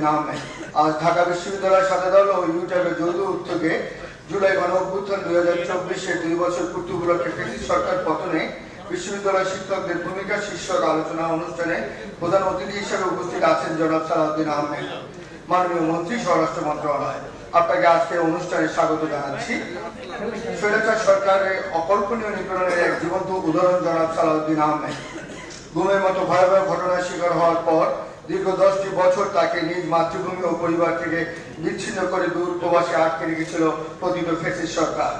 সালাউদ্দিন আহমেদ। আজ ঢাকা বিশ্ববিদ্যালয় সাথে দল ও ইউটিউবের যৌথ উদ্যোগে জুলাই গণ অভ্যুত্থান 2024-এর 2 বছর পূর্তি উপলক্ষে ফ্যাসিস্ট সরকার পতনে বিশ্ববিদ্যালয় শিক্ষকদের ভূমিকা শীর্ষক আলোচনা অনুষ্ঠানে প্রধান অতিথি হিসেবে উপস্থিত আছেন জনাব সালাউদ্দিন আহমেদ, মাননীয় মন্ত্রী, স্বরাষ্ট্র মন্ত্রণালয়। আপনাকে আজকে অনুষ্ঠানে স্বাগত জানাচ্ছি। স্বৈরাচার সরকারের অকল্পনীয় নিপীড়নের এক জীবন্ত উদাহরণ জনাব সালাউদ্দিন আহমেদ। গুমের মতো ভয়াবহ ঘটনার শিকার হওয়ার পর দীর্ঘ 10টি বছর তাকে নিজ মাতৃভূমি ও পরিবার থেকে বিচ্ছিন্ন করে দূর প্রবাসে আটকে রেখেছিল পতিত ফ্যাসিস্ট সরকার।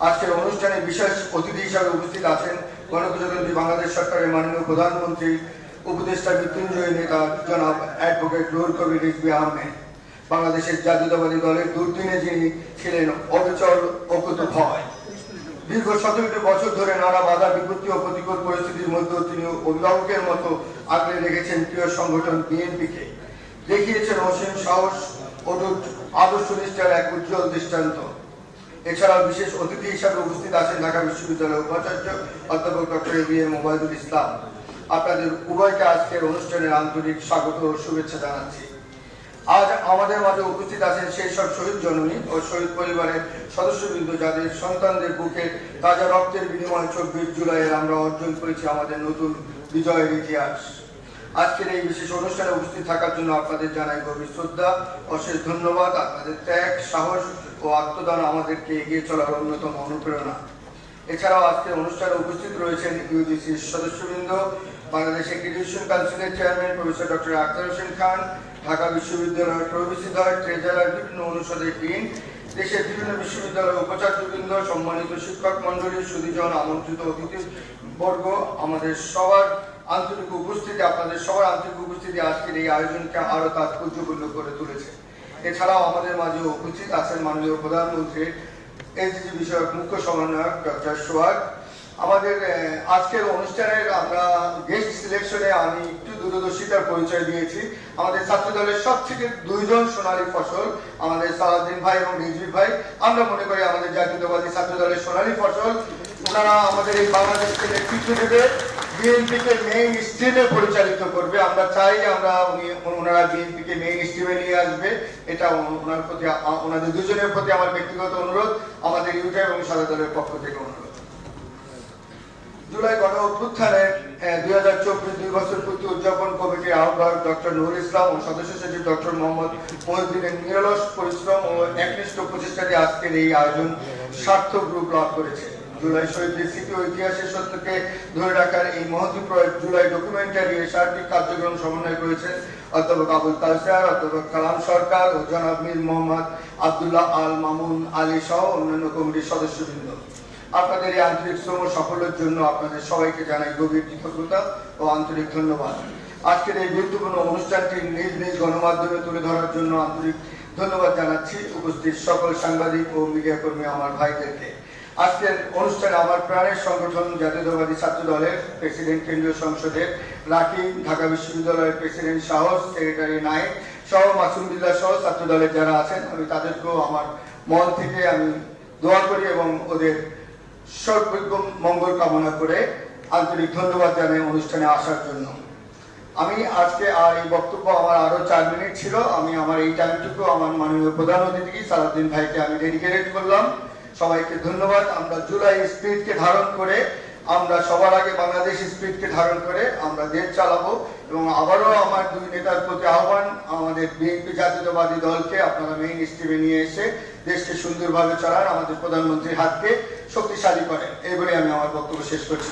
আজকের অনুষ্ঠানে বিশেষ অতিথি হিসাবে উপস্থিত আছেন গণপ্রজাতন্ত্রী বাংলাদেশ সরকারের মাননীয় প্রধানমন্ত্রী উপদেষ্টা মৃত্যুঞ্জয় নেতা জনাব অ্যাডভোকেট রুহুল কবির রিজভী আহমেদ। বাংলাদেশের জাতীয়তাবাদী দলের দুর্দিনে যিনি ছিলেন অবিচল অকুতোভয়। দীর্ঘ 17টি বছর ধরে নানা বাধা বিপত্তি ও প্রতিকূল পরিস্থিতির মধ্যেও তিনি অভিভাবকের মতো আগলে রেখেছেন প্রিয় সংগঠন বিএনপিকে। দেখিয়েছেন অসীম সাহস, অটুট আদর্শ নিষ্ঠার এক উজ্জ্বল দৃষ্টান্ত। এছাড়াও বিশেষ অতিথি হিসাবে উপস্থিত আছেন ঢাকা বিশ্ববিদ্যালয়ের উপাচার্য অধ্যাপক ডক্টর এবিএম ওবায়দুল ইসলাম। আপনাদের উভয়কে আজকের অনুষ্ঠানের আন্তরিক স্বাগত ও শুভেচ্ছা জানাচ্ছি। আজ আমাদের মাঝে উপস্থিত আছেন সেই সব শহীদ জননী ও শহীদ পরিবারের সদস্যবৃন্দ যাদের সন্তানদের বুকে তাজা রক্তের বিনিময়ে 24 জুলাইয়ের আমরা অর্জন করেছি আমাদের নতুন বিজয়ের ইতিহাস। আজকের এই বিশেষ অনুষ্ঠানে উপস্থিত থাকার জন্য আপনাদের জানাই গভীর শ্রদ্ধা, অশেষ ধন্যবাদ। আপনাদের ত্যাগ, সাহস ও আত্মদান আমাদেরকে এগিয়ে চলার অন্যতম অনুপ্রেরণা। এছাড়াও আজকের অনুষ্ঠানে উপস্থিত রয়েছেন ইউজিসির সদস্যবৃন্দ, বাংলাদেশ এডুকেশন কাউন্সিলের chairman professor doctor Akhtar Hossain Khan, Dhaka বিশ্ববিদ্যালয়ের প্রভিসিধর, ট্রেজারার, বিভিন্ন অনুষদের ডিন, দেশের বিভিন্ন বিশ্ববিদ্যালয়ের উপাচার্যবৃন্দ, সম্মানিত শিক্ষক মন্ডলী, সুধীজন, আমন্ত্রিত অতিথিবর্গ, আমাদের সবার আন্তরিক উপস্থিতি, আপনাদের সবার আন্তরিক উপস্থিতি আজকের এই আয়োজনকে আরো তাৎপর্যপূর্ণ করে তুলেছে। এছাড়াও আমাদের মাঝে উপস্থিত আছেন মাননীয় প্রধানমন্ত্রীর এসডিজি বিষয়ক মুখ্য সমন্বয়ক ডক্টর সোহাগ। আমাদের আজকের অনুষ্ঠানের আমরা গেস্ট সিলেকশনে আমি একটু দূরদর্শিতার পরিচয় দিয়েছি। আমাদের ছাত্র দলের সব থেকে 2 জন সোনালী ফসল, আমাদের সালাউদ্দিন ভাই এবং রিজভী ভাই। আমরা মনে করি আমাদের জাতীয়তাবাদী ছাত্র দলের সোনালী ফসল। ওনারা আমাদের এই বাংলাদেশকে নেতৃত্ব দেবে, বিএনপিকে মেইন স্ট্রিমে পরিচালিত করবে। আমরা চাই ওনারা বিএনপিকে মেইন স্ট্রিমে নিয়ে আসবে। এটা ওনাদের দুজনের প্রতি আমার ব্যক্তিগত অনুরোধ, আমাদের ইউটা এবং সাদা দলের পক্ষ থেকে অনুরোধ। জুলাই গণ অভ্যুত্থানের 2024 2 বছর পূর্তি উদযাপন কমিটির আহ্বায়ক ডক্টর নুরুল ইসলাম ও সদস্য সচিব ডক্টর মোহাম্মদ মহিউদ্দিনের নিরলস পরিশ্রম ও একনিষ্ঠ প্রচেষ্টাতে আজকের এই আয়োজন সার্থক রূপ লাভ করেছে। জুলাই শহীদদের স্মৃতি ও ইতিহাসের সত্যকে ধরে রাখার এই মহতী প্রয়াস জুলাই ডকুমেন্টারি এর সার্বিক কার্যক্রম সমন্বয় করেছেন অধ্যাপক আবুল তালসার, অধ্যাপক কালাম সরকার ও জনাব মীর মোহাম্মদ আব্দুল্লাহ আল মামুন আলী সহ অন্যান্য কমিটির সদস্যবৃন্দ। আপনাদের এই আন্তরিক শ্রম ও সাফল্যের জন্য আপনাদের সবাইকে জানাই গভীর কৃতজ্ঞতা ও আন্তরিক ধন্যবাদ। আজকের এই গুরুত্বপূর্ণ অনুষ্ঠানটি নিজ নিজ গণমাধ্যমে তুলে ধরার জন্য আন্তরিক ধন্যবাদ জানাচ্ছি উপস্থিত সকল সাংবাদিক ও মিডিয়া কর্মী আমার ভাইদেরকে। আজকের অনুষ্ঠানে আমার প্রাণের সংগঠন জাতীয়তাবাদী ছাত্র দলের প্রেসিডেন্ট, কেন্দ্রীয় সংসদের রাকিব, ঢাকা বিশ্ববিদ্যালয়ের প্রেসিডেন্ট সাহস, সেক্রেটারি নায়েক সহ মাসুমুল্লাহ সহ ছাত্র দলের যারা আছেন, আমি তাদেরকেও আমার মন থেকে আমি দোয়া করি এবং ওদের সর্বোচ্চ মঙ্গল কামনা করে আন্তরিক ধন্যবাদ জানাই অনুষ্ঠানে আসার জন্য। আমি আজকে এই বক্তব্য আমার আরো 4 মিনিট ছিল, আমি আমার এই টাইমটুকু আমার মাননীয় প্রধান অতিথি সালাউদ্দিন ভাইকে আমি ডেডিকেটেড করলাম। সবাইকে ধন্যবাদ। আমরা জুলাই স্পিরিটকে ধারণ করে, আমরা সবার আগে বাংলাদেশ স্পিরিটকে ধারণ করে আমরা দেশ চালাবো। এবং আবারও আমার 2 নেতার প্রতি আহ্বান, আমাদের বিএনপি জাতীয়তাবাদী দলকে আপনারা মেইন স্ট্রিমে নিয়ে এসে দেশকে সুন্দরভাবে চালান, আমাদের প্রধানমন্ত্রীর হাতকে শক্তিশালী করেন। এই বলে আমি আমার বক্তব্য শেষ করছি।